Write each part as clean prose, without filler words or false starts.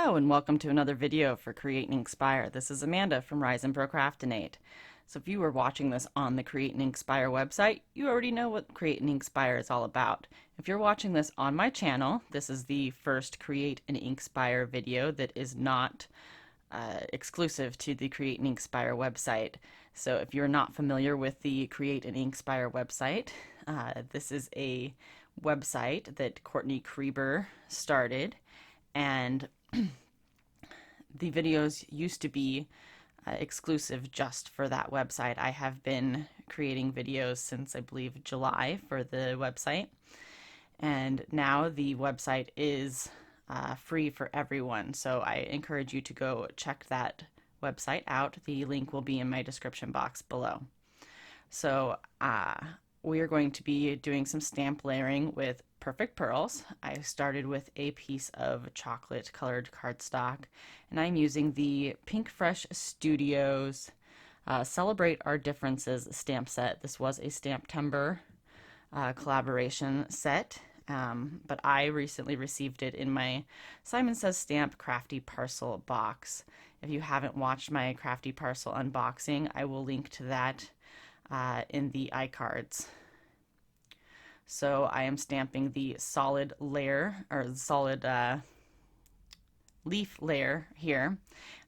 Hello and welcome to another video for Create and Inkspire. This is Amanda from Rise and Procrastinate. So if you were watching this on the Create and Inkspire website, you already know what Create and Inkspire is all about. If you're watching this on my channel, this is the first Create and Inkspire video that is not exclusive to the Create and Inkspire website. So if you're not familiar with the Create and Inkspire website, this is a website that Courtney Kreber started, and the videos used to be exclusive just for that website. I have been creating videos since I believe July for the website, and now the website is free for everyone. So I encourage you to go check that website out. The link will be in my description box below. So we are going to be doing some stamp layering with Perfect Pearls. I started with a piece of chocolate colored cardstock, and I'm using the Pinkfresh Studio's Celebrate Our Differences stamp set. This was a Stamptemeber collaboration set, but I recently received it in my Simon Says Stamp Crafty Parcel box. If you haven't watched my Crafty Parcel unboxing, I will link to that in the iCards. So I am stamping the solid layer, or the solid leaf layer here, and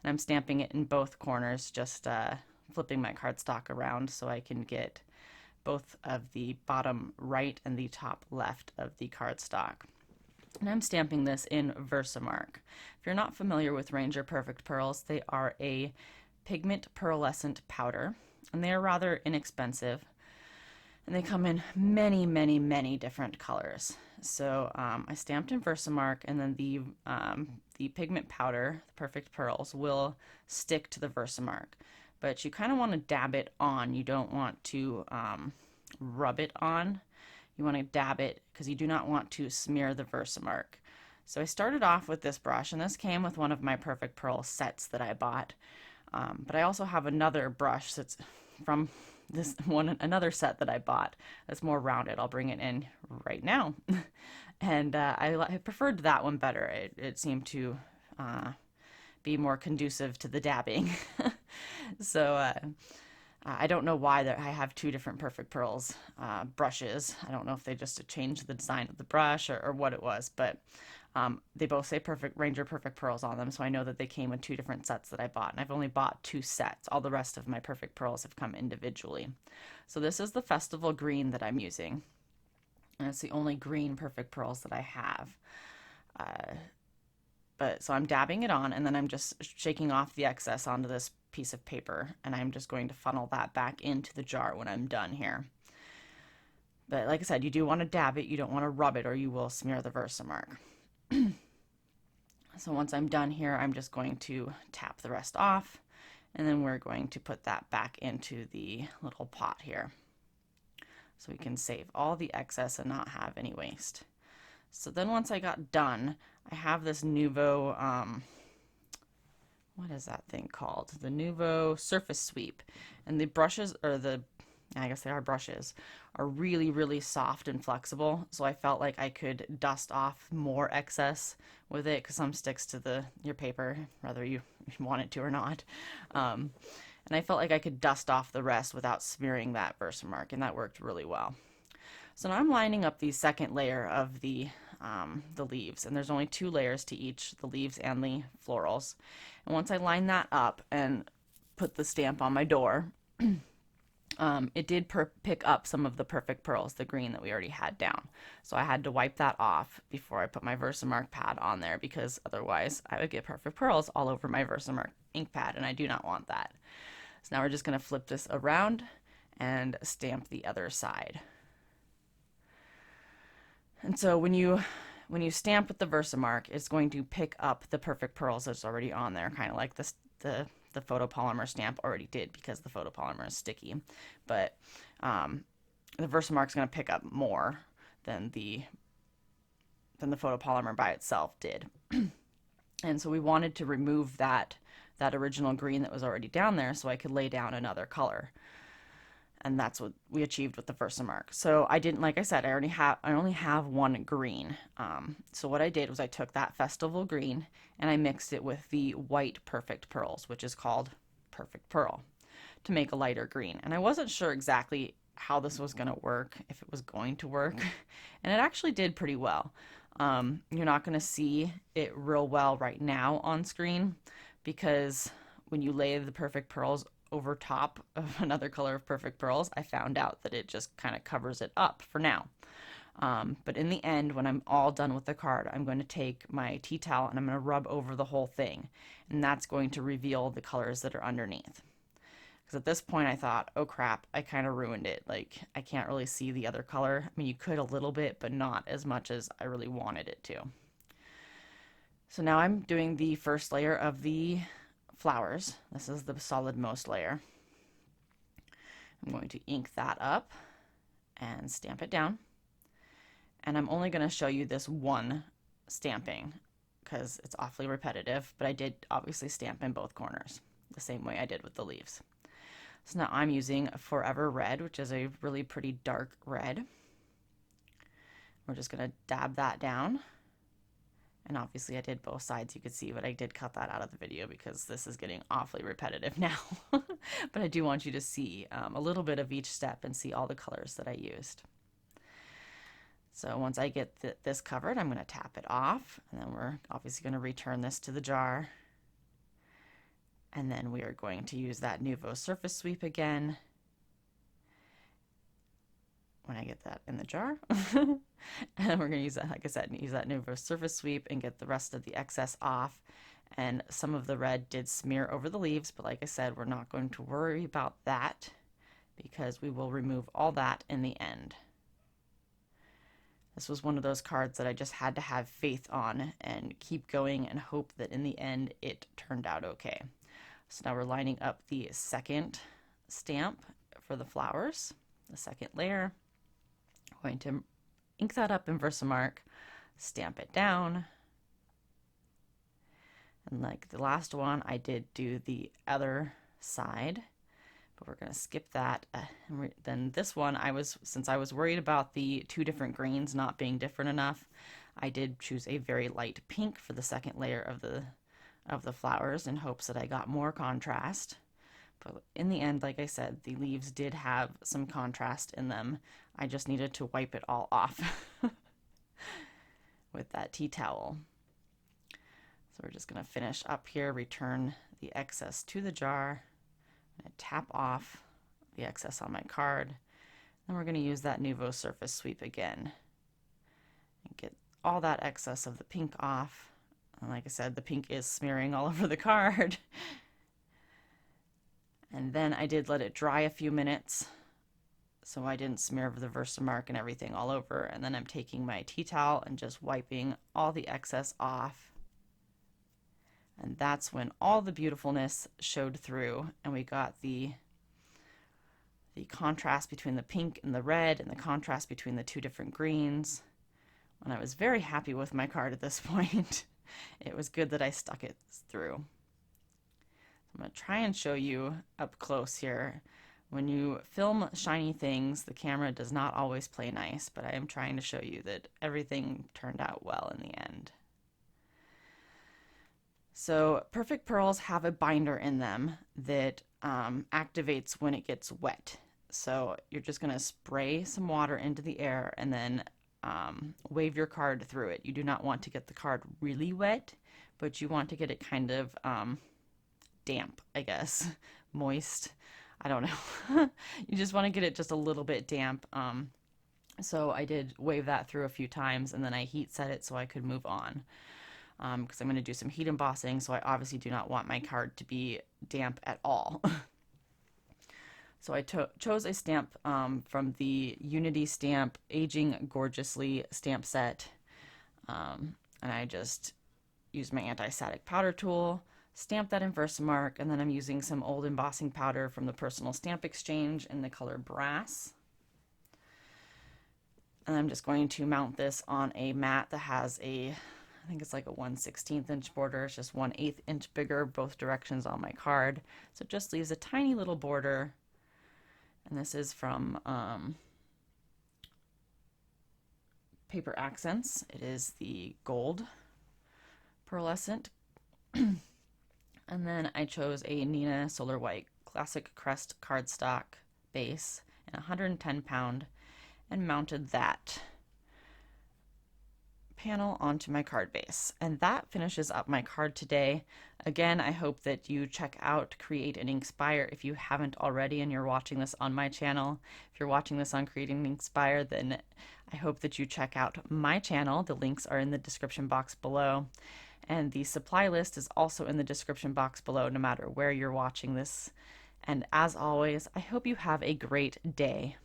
I'm stamping it in both corners, just flipping my cardstock around so I can get both of the bottom right and the top left of the cardstock. And I'm stamping this in VersaMark. If you're not familiar with Ranger Perfect Pearls, they are a pigment pearlescent powder, and they are rather inexpensive, and they come in many, many, many different colors. So I stamped in VersaMark, and then the pigment powder, the Perfect Pearls, will stick to the VersaMark. But you kind of want to dab it on. You don't want to rub it on. You want to dab it because you do not want to smear the VersaMark. So I started off with this brush, and this came with one of my Perfect Pearl sets that I bought. But I also have another brush that's from this one, another set that I bought that's more rounded. I'll bring it in right now. And I preferred that one better. It seemed to be more conducive to the dabbing. So I don't know why I have two different Perfect Pearls brushes. I don't know if they just changed the design of the brush or what it was, but they both say Ranger Perfect Pearls on them, so I know that they came with two different sets that I bought, and I've only bought two sets. All the rest of my Perfect Pearls have come individually. So this is the Festival Green that I'm using, and it's the only green Perfect Pearls that I have. So I'm dabbing it on, and then I'm just shaking off the excess onto this piece of paper, and I'm just going to funnel that back into the jar when I'm done here. But like I said, you do want to dab it, you don't want to rub it, or you will smear the VersaMark. So once I'm done here, I'm just going to tap the rest off, and then we're going to put that back into the little pot here so we can save all the excess and not have any waste. So then once I got done, I have this Nuvo, what is that thing called? The Nuvo Surface Sweep. And the brushes, I guess they are brushes, are really, really soft and flexible. So I felt like I could dust off more excess with it, because some sticks to your paper, whether you want it to or not. And I felt like I could dust off the rest without smearing that VersaMark, and that worked really well. So now I'm lining up the second layer of the leaves, and there's only two layers to each, the leaves and the florals. And once I line that up and put the stamp on my door, it did pick up some of the Perfect Pearls, the green that we already had down. So I had to wipe that off before I put my VersaMark pad on there, because otherwise I would get Perfect Pearls all over my VersaMark ink pad, and I do not want that. So now we're just going to flip this around and stamp the other side. And so when you stamp with the VersaMark, it's going to pick up the Perfect Pearls that's already on there, kind of like the photopolymer stamp already did, because the photopolymer is sticky. But the VersaMark is going to pick up more than the photopolymer by itself did. And so we wanted to remove that original green that was already down there so I could lay down another color. And that's what we achieved with the VersaMark. So I didn't, like I said, I only have one green. So what I did was I took that Festival green and I mixed it with the white Perfect Pearls, which is called Perfect Pearl, to make a lighter green. And I wasn't sure exactly how this was going to work, if it was going to work, and it actually did pretty well. You're not going to see it real well right now on screen because when you lay the Perfect Pearls over top of another color of Perfect Pearls, I found out that it just kind of covers it up for now. But in the end, when I'm all done with the card, I'm going to take my tea towel and I'm going to rub over the whole thing. And that's going to reveal the colors that are underneath. Because at this point I thought, oh crap, I kind of ruined it. Like, I can't really see the other color. I mean, you could a little bit, but not as much as I really wanted it to. So now I'm doing the first layer of the flowers. This is the solid-most layer. I'm going to ink that up and stamp it down. And I'm only going to show you this one stamping because it's awfully repetitive, but I did obviously stamp in both corners the same way I did with the leaves. So now I'm using Forever Red, which is a really pretty dark red. We're just going to dab that down. And obviously I did both sides, you could see, but I did cut that out of the video because this is getting awfully repetitive now. But I do want you to see a little bit of each step and see all the colors that I used. So once I get this covered, I'm going to tap it off, and then we're obviously going to return this to the jar. And then we are going to use that Nuvo surface sweep again when I get that in the jar. And we're going to use that, like I said, use that Nuvo surface sweep and get the rest of the excess off. And some of the red did smear over the leaves, but like I said, we're not going to worry about that because we will remove all that in the end. This was one of those cards that I just had to have faith on and keep going and hope that in the end it turned out okay. So now we're lining up the second stamp for the flowers, the second layer. I'm going to ink that up in VersaMark, stamp it down. And like the last one, I did do the other side, but we're going to skip that. Then this one, since I was worried about the two different greens not being different enough, I did choose a very light pink for the second layer of the flowers in hopes that I got more contrast. But in the end, like I said, the leaves did have some contrast in them. I just needed to wipe it all off with that tea towel. So we're just going to finish up here, return the excess to the jar, and tap off the excess on my card. Then we're going to use that Nuvo surface sweep again and get all that excess of the pink off. And like I said, the pink is smearing all over the card. And then I did let it dry a few minutes so I didn't smear the VersaMark and everything all over. And then I'm taking my tea towel and just wiping all the excess off. And that's when all the beautifulness showed through and we got the contrast between the pink and the red and the contrast between the two different greens. And I was very happy with my card at this point. It was good that I stuck it through. I'm going to try and show you up close here. When you film shiny things, the camera does not always play nice, but I am trying to show you that everything turned out well in the end. So Perfect Pearls have a binder in them that activates when it gets wet. So you're just going to spray some water into the air and then wave your card through it. You do not want to get the card really wet, but you want to get it kind of damp, I guess, moist. I don't know. You just want to get it just a little bit damp. So I did wave that through a few times and then I heat set it so I could move on. Because I'm going to do some heat embossing, so I obviously do not want my card to be damp at all. So I chose a stamp from the Unity Stamp Aging Gorgeously stamp set. And I just used my anti-static powder tool, stamped that in VersaMark, and then I'm using some old embossing powder from the Personal Stamp Exchange in the color Brass. And I'm just going to mount this on a mat that has I think it's like a 1/16 inch border. It's just 1/8 inch bigger both directions on my card. So it just leaves a tiny little border. And this is from Paper Accents. It is the gold pearlescent. And then I chose a Nina Solar White Classic Crest cardstock base in 110 pound and mounted that panel onto my card base. And that finishes up my card today. Again, I hope that you check out Create and Inkspire if you haven't already and you're watching this on my channel. If you're watching this on Create and Inkspire, then I hope that you check out my channel. The links are in the description box below. And the supply list is also in the description box below, no matter where you're watching this. And as always, I hope you have a great day.